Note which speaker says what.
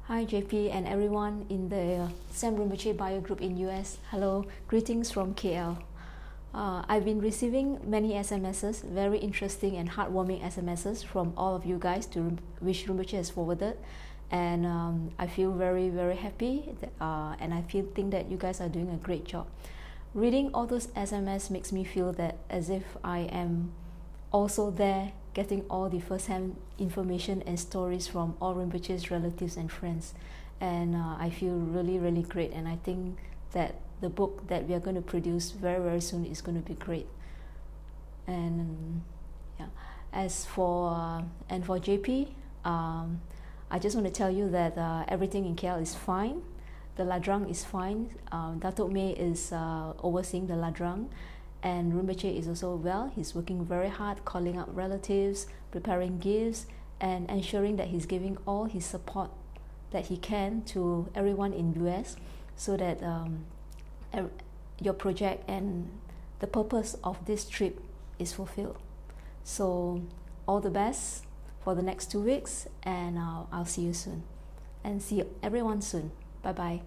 Speaker 1: Hi JP and everyone in the Tsem Rinpoche Bio Group in US. Hello, greetings from KL. I've been receiving many SMSs, very interesting and heartwarming SMSs from all of you guys which Rinpoche has forwarded, and I feel very happy and I think that you guys are doing a great job. Reading all those SMS makes me feel that as if I am also there getting all the first-hand information and stories from all Rinpoche's relatives and friends, and I feel really great, and I think that the book that we are going to produce very soon is going to be great. And yeah, as for JP, I just want to tell you that everything in KL is fine. The Ladrang is fine. Datuk May is overseeing the Ladrang, and Rinpoche is also well. He's working very hard, calling up relatives, preparing gifts, and ensuring that he's giving all his support that he can to everyone in US, so that your project and the purpose of this trip is fulfilled. So all the best for the next 2 weeks, and I'll see you soon, and see everyone soon. Bye bye.